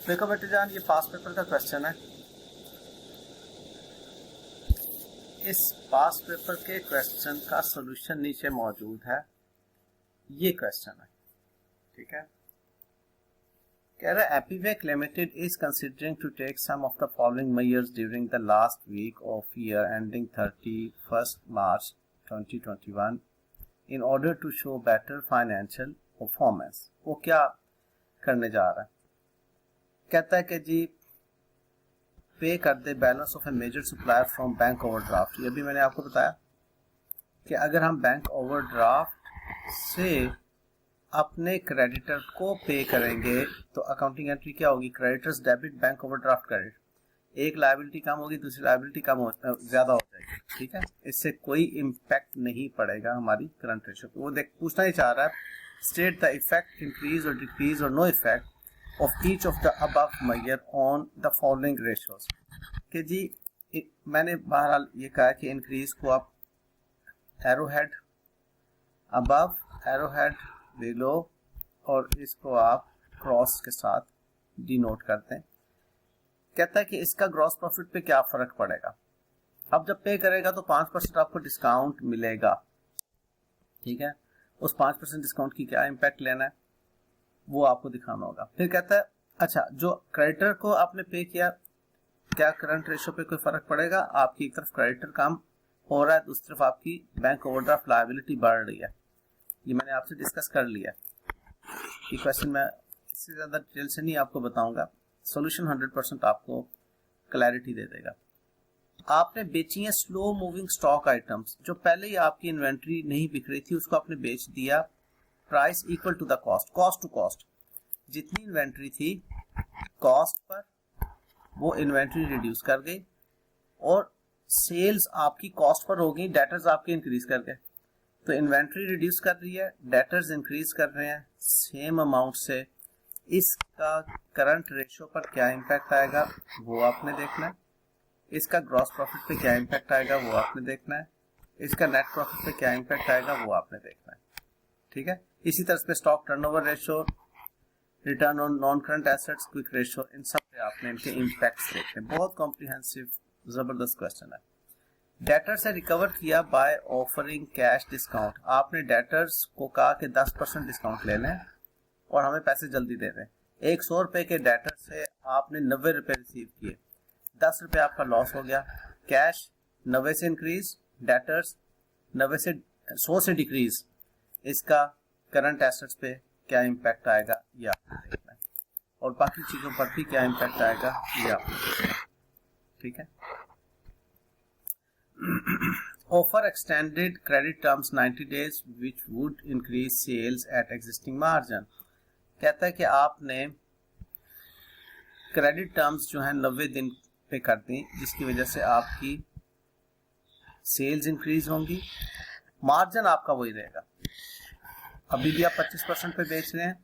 देखो बेटे जान, ये पास पेपर का क्वेश्चन है। इस पास पेपर के क्वेश्चन का सॉल्यूशन नीचे मौजूद है। ये क्वेश्चन है, ठीक है। कह रहा है Apvec limited is considering to take some of the following measures during the last week of year ending 31 March 2021 in order to show better financial performance. वो क्या करने जा रहा है? कहता है कि जी पे कर दे balance of a major supplier from bank overdraft. ये भी मैंने आपको बताया कि अगर हम बैंक ओवरड्राफ्ट से अपने क्रेडिटर को पे करेंगे तो अकाउंटिंग एंट्री क्या होगी? Creditors debit bank overdraft credit. एक लायबिलिटी कम होगी, दूसरी लायबिलिटी ज्यादा हो जाएगी, ठीक है। इससे कोई इम्पैक्ट नहीं पड़ेगा हमारी करंट रेशियो पे। वो पूछना ही चाह रहा है स्टेट द इफेक्ट इंक्रीज और डिक्रीज और no effect of each of the above measure on the following ratios। कि जी मैंने बहरहाल ये कहा कि इंक्रीज को आप arrow head above, arrow head below और इसको आप क्रॉस के साथ डिनोट करते हैं। कहता है कि इसका ग्रॉस प्रॉफिट पे क्या फर्क पड़ेगा। अब जब पे करेगा तो 5% आपको डिस्काउंट मिलेगा, ठीक है। उस 5% डिस्काउंट की क्या इम्पैक्ट लेना है वो आपको दिखाना होगा। फिर कहता है अच्छा, जो क्रेडिटर को आपने पे किया, क्या करंट रेशियो पे कोई फर्क पड़ेगा? आपकी एक तरफ क्रेडिटर काम हो रहा है, दूसरी तरफ आपकी बैंक ओवरड्राफ्ट लायबिलिटी बढ़ रही है। ये मैंने आपसे डिस्कस कर लिया। ये क्वेश्चन मैं इससे ज्यादा डिटेल से नहीं आपको बताऊंगा, सॉल्यूशन 100% आपको क्लैरिटी दे देगा। आपने बेची है स्लो मूविंग स्टॉक आइटम्स, जो पहले ही आपकी इन्वेंट्री नहीं बिक रही थी, उसको आपने बेच दिया। Price equal to the cost, cost to cost. जितनी इन्वेंट्री थी कॉस्ट पर, वो इन्वेंट्री रिड्यूस कर गई और सेल्स आपकी कॉस्ट पर हो गई, डेटर्स आपके इंक्रीज कर गए। तो इन्वेंट्री रिड्यूस कर रही है, डेटर्स इंक्रीज कर रहे हैं सेम अमाउंट से। इसका करंट रेशियो पर क्या इम्पैक्ट आएगा वो आपने देखना है। इसका ग्रॉस प्रॉफिट पे क्या इम्पैक्ट आएगा वो आपने देखना है। इसका नेट प्रॉफिट पे क्या इम्पैक्ट आएगा वो आपने देखना है, ठीक है। इसी तरह से stock turnover ratio, return on non current assets, quick ratio, इन सब पे आपने इनके इम्पैक्ट्स देखने। बहुत कॉम्प्रिहेंसिव जबरदस्त क्वेश्चन है। डेटर से रिकवर किया बाय ऑफरिंग कैश डिस्काउंट। आपने डेटर्स को कहा कि 10% डिस्काउंट ले लें और हमें पैसे जल्दी दे दें। 100 रुपए के डेटर से आपने 90 रुपए रिसीव किए, 10 रुपए आपका लॉस हो गया। कैश 90 से इंक्रीज, डेटर्स 90 से 100 से डिक्रीज। इसका करंट एसेट्स पे क्या इम्पैक्ट आएगा ये आपको देखना है, और बाकी चीजों पर भी क्या इम्पैक्ट आएगा ये आपको देखना है, ठीक है। Offer extended credit terms 90 days which would increase sales at existing margin. कहता है कि आपने क्रेडिट टर्म्स जो है 90 दिन पे कर दी, जिसकी वजह से आपकी सेल्स इंक्रीज होंगी, मार्जिन आपका वही रहेगा। अभी भी आप 25% पे बेच रहे हैं,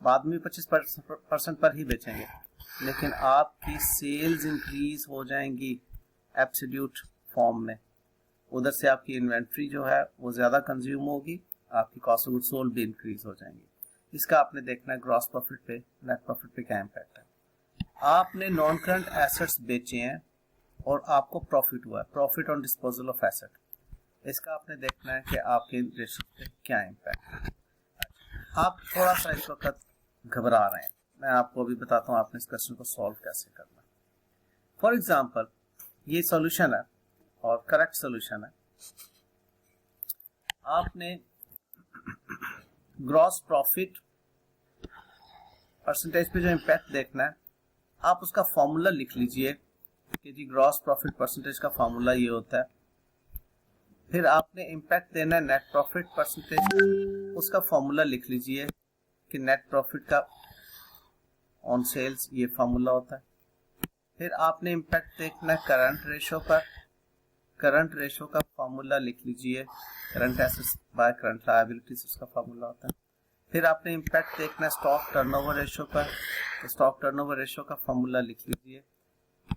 बाद में 25% पर ही बेचेंगे, लेकिन आपकी सेल्स इंक्रीज हो जाएंगी एब्सोल्यूट फॉर्म में। उधर से आपकी इन्वेंट्री जो है वो ज्यादा कंज्यूम होगी, आपकी कॉस्ट ऑफ गुड्स सोल्ड भी इंक्रीज हो जाएंगी। इसका आपने देखना है ग्रॉस प्रॉफिट पे, नेट प्रॉफिट पे क्या इम्पैक्ट है। आपने नॉन करंट एसेट्स बेचे हैं और आपको प्रॉफिट हुआ है, profit on disposal of asset. इसका आपने देखना है कि आपके रेशियो पे क्या इम्पैक्ट है। आप थोड़ा सा इस वक्त घबरा रहे हैं, मैं आपको अभी बताता हूँ आपने इस क्वेश्चन को सॉल्व कैसे करना। फॉर एग्जांपल ये सॉल्यूशन है और करेक्ट सॉल्यूशन है। आपने ग्रॉस प्रॉफिट परसेंटेज पे जो इम्पैक्ट देखना है, आप उसका फॉर्मूला लिख लीजिए कि जी ग्रॉस प्रॉफिट परसेंटेज का फॉर्मूला ये होता है। फिर आपने इम्पैक्ट देना है नेट प्रॉफिट परसेंटेज, उसका फॉर्मूला लिख लीजिए कि नेट प्रॉफिट का ऑन सेल्स ये फॉर्मूला होता है। फिर आपने इम्पैक्ट देखना है करंट रेशियो पर, करंट रेशियो का फॉर्मूला लिख लीजिए, current assets by current liabilities उसका फॉर्मूला होता है। फिर आपने इम्पैक्ट देखना है स्टॉक टर्नओवर रेशियो पर, तो स्टॉक टर्नओवर रेशियो का फॉर्मूला लिख लीजिए,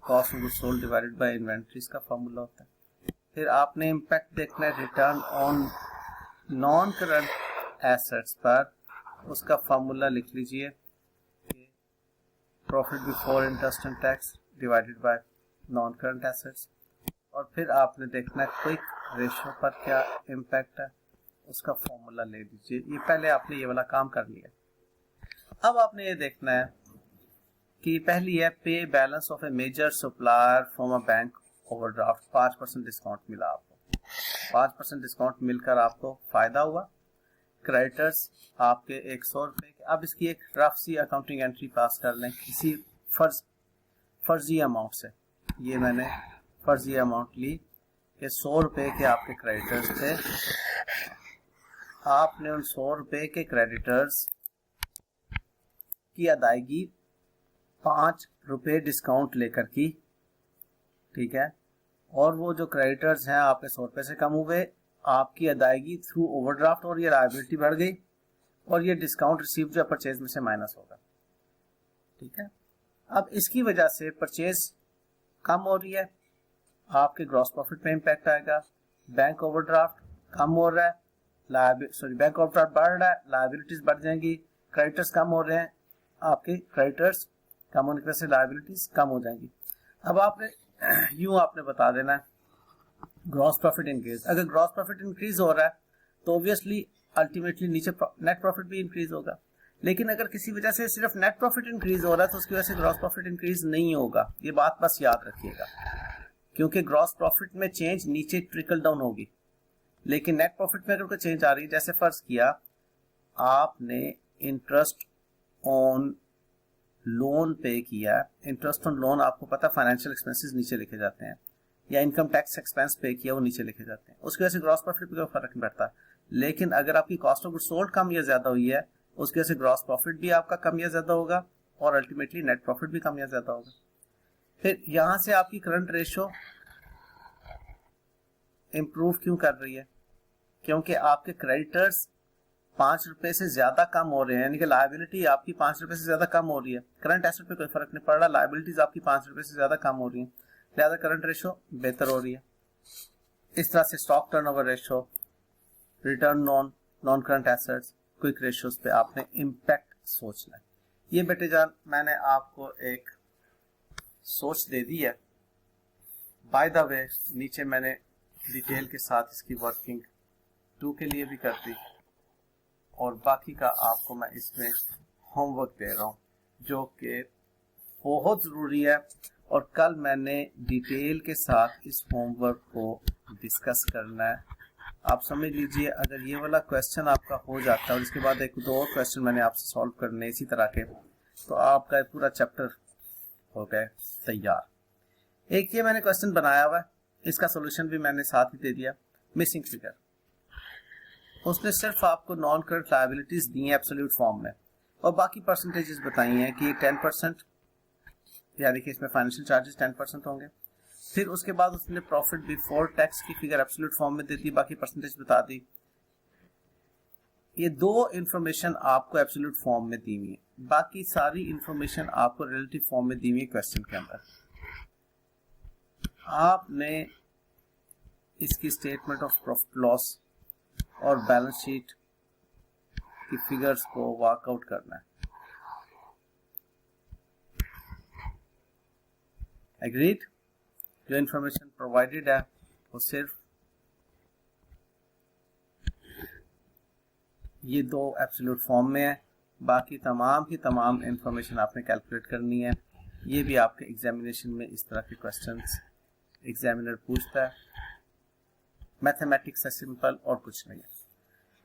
cost of goods sold divided by inventories का फॉर्मूला होता है। फिर आपने इम्पैक्ट देखना है return on non current assets पर, उसका फॉर्मूला लिख लीजिए profit before interest and tax divided by non current assets, और फिर आपने देखना है क्विक रेशो पर क्या इम्पैक्ट है, उसका फॉर्मूला ले लीजिए। ये पहले आपने ये वाला काम कर लिया। अब आपने ये देखना है कि पहली है pay balance of a major supplier from a bank overdraft, 5% discount मिला आपको, 5% डिस्काउंट मिलकर आपको फायदा हुआ। क्रेडिटर्स आपके 100 रुपए के। अब इसकी एक रफ सी अकाउंटिंग एंट्री पास कर लें किसी फर्जी अमाउंट से। ये मैंने फर्जी अमाउंट ली कि 100 रुपए के आपके क्रेडिटर्स थे, आपने उन 100 रुपए के क्रेडिटर्स की अदायगी 5 रुपए डिस्काउंट लेकर की, ठीक है, और वो जो क्रेडिटर्स हैं आपके 100 रुपए से कम हुए, आपकी अदायगी थ्रू ओवरड्राफ्ट और ये लायबिलिटी बढ़ गई, और ये डिस्काउंट रिसीव जो परचेज में से माइनस होगा, ठीक है। अब इसकी वजह से परचेज कम हो रही है, आपके ग्रॉस प्रॉफिट पे इम्पैक्ट आएगा। बैंक ओवरड्राफ्ट कम हो रहा है, बैंक ओवरड्राफ्ट बढ़ रहा है, लायबिलिटीज बढ़ जाएंगी। क्रेडिटर्स कम हो रहे हैं, आपके क्रेडिटर्स कम होने की वजह से लायबिलिटीज कम हो जाएंगी। अब आपने यूं आपने बता देना है ग्रॉस प्रॉफिट इंक्रीज। अगर ग्रॉस प्रॉफिट इंक्रीज हो रहा है तो ऑब्वियसली अल्टीमेटली नीचे नेट प्रॉफिट भी इंक्रीज होगा, लेकिन अगर किसी वजह से सिर्फ नेट प्रॉफिट इंक्रीज हो रहा है तो उसकी वजह से ग्रॉस प्रॉफिट इंक्रीज नहीं होगा। ये बात बस याद रखिएगा, क्योंकि ग्रॉस प्रॉफिट में चेंज नीचे ट्रिकल डाउन होगी, लेकिन नेट प्रॉफिट में अगर कोई चेंज आ रही है, जैसे फर्ज किया आपने इंटरेस्ट ऑन लोन पे किया, इंटरेस्ट ऑन लोन आपको पता फाइनेंशियल एक्सपेंसेस नीचे लिखे जाते हैं, या इनकम टैक्स एक्सपेंस पे किया वो नीचे लिखे जाते हैं, उसकी वजह से ग्रॉस प्रॉफिट पे कोई फर्क नहीं पड़ता। लेकिन अगर आपकी कॉस्ट ऑफ गुड्स सोल्ड कम या ज्यादा हुई है, उसकी वजह से ग्रॉस प्रॉफिट भी आपका कम या ज्यादा होगा, और अल्टीमेटली नेट प्रॉफिट भी कम या ज्यादा होगा। फिर यहां से आपकी करंट रेशो इंप्रूव क्यों कर रही है? क्योंकि आपके क्रेडिटर्स 5 रुपए से ज्यादा कम हो रहे हैं, यानी कि लायबिलिटी आपकी 5 रुपए से ज्यादा कम हो रही है। करंट एसेट पे कोई फर्क नहीं पड़ रहा, लायबिलिटीज आपकी 5 रुपए से ज्यादा कम हो रही है, लिहाजा करंट रेशो बेहतर हो रही है। इस तरह से stock turnover ratio, return on non current assets, quick ratios पे आपने इम्पैक्ट सोचना है। ये बेटे जान मैंने आपको एक सोच दे दी है। बाय द वे नीचे मैंने डिटेल के साथ इसकी वर्किंग 2 के लिए भी कर दी, और बाकी का आपको मैं इसमें होमवर्क दे रहा हूँ जो कि बहुत ज़रूरी है, और कल मैंने डिटेल के साथ इस होमवर्क को डिस्कस करना है। आप समझ लीजिए अगर ये वाला क्वेश्चन आपका हो जाता है और इसके बाद 1-2 और क्वेश्चन मैंने आपसे सॉल्व करने इसी तरह के, तो आपका पूरा चैप्टर हो गया तैयार। एक ये मैंने क्वेश्चन बनाया हुआ है, इसका सोल्यूशन भी मैंने साथ ही दे दिया। मिसिंग फिगर, उसने सिर्फ आपको नॉन करंट लायबिलिटीज दी हैं एब्सोल्यूट फॉर्म में, और बाकी परसेंटेजेस बताई हैं कि 10%, यानी कि इसमें फाइनेंशियल चार्जेस 10% होंगे। फिर उसके बाद उसने प्रॉफिट बिफोर टैक्स की फिगर एब्सोल्यूट फॉर्म में दे दी, बाकी परसेंटेज बता दी। ये 2 इंफॉर्मेशन आपको एब्सोल्यूट फॉर्म में दी हुई है, बाकी सारी इंफॉर्मेशन आपको रिलेटिव फॉर्म में दी हुई है क्वेश्चन के अंदर। आपने इसकी स्टेटमेंट ऑफ प्रॉफिट लॉस और बैलेंस शीट की फिगर्स को वर्कआउट करना है। एग्रीड? जो इंफॉर्मेशन प्रोवाइडेड है वो सिर्फ ये 2 एब्सोल्यूट फॉर्म में है, बाकी तमाम की तमाम इंफॉर्मेशन आपने कैलकुलेट करनी है। ये भी आपके एग्जामिनेशन में इस तरह के क्वेश्चंस एग्जामिनर पूछता है, मैथमेटिक्स है सिंपल और कुछ नहीं है।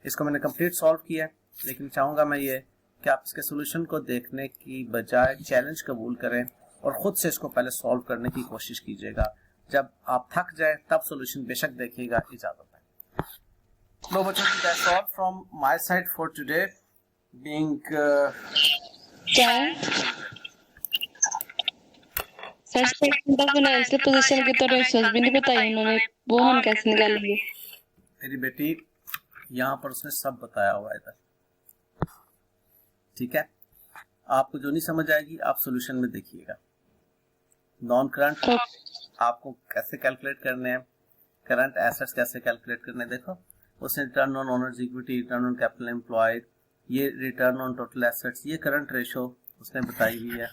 इसको मैंने कंप्लीट सॉल्व किया है, लेकिन चाहूँगा मैं ये कि आप इसके सोल्यूशन को देखने की बजाय चैलेंज कबूल करें और ख़ुद से इसको पहले सॉल्व करने की कोशिश कीजिएगा। जब आप थक जाए तब सोल्यूशन बेशक देखिएगा। इजाज़त है। लो बच्चों, that's all from my side for today. Being sir statement of financial position की तो रेशियोज भी नहीं बताई उन्होंने, वो हम कैसे निकालेंगे? मेरी बेटी यहाँ पर उसने सब बताया हुआ है इधर, ठीक है। आपको जो नहीं समझ आएगी आप सॉल्यूशन में देखिएगा। नॉन करंट आपको कैसे कैलकुलेट करने हैं, करंट एसेट्स कैसे कैलकुलेट करने हैं। देखो उसने return on owners equity, return on capital employed, ये रिटर्न ऑन टोटल एसेट्स, ये करंट रेशो उसने बताई हुई है,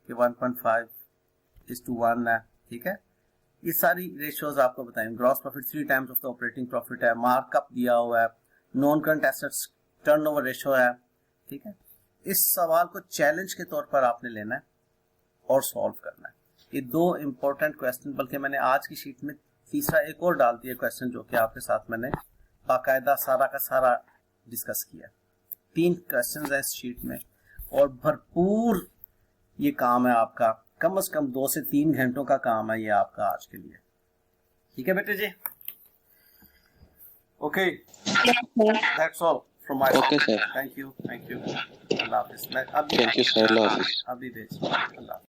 कि 1.5:1 है, ठीक है। ये सारी रेशियोज आपको बताएंगे। Gross profit 3 times of the operating profit है, मार्कअप दिया हुआ है, non current assets turnover ratio है, ठीक है। इस सवाल को चैलेंज के तौर पर आपने लेना है और सॉल्व करना है। ये 2 इंपॉर्टेंट क्वेश्चन, बल्कि मैंने आज की शीट में तीसरा एक और डाल दिया क्वेश्चन, जो कि आपके साथ मैंने बाकायदा सारा का सारा डिस्कस किया। 3 क्वेश्चन है इस शीट में और भरपूर ये काम है आपका, कम से कम 2 से 3 घंटों का काम है ये आपका आज के लिए, ठीक है बेटे जी। Okay, that's all from my Okay, sir. Thank you. अल्लाह हाफिज। मैं अभी Thank you, sir. Allah Hafiz. अभी भेज अल्लाह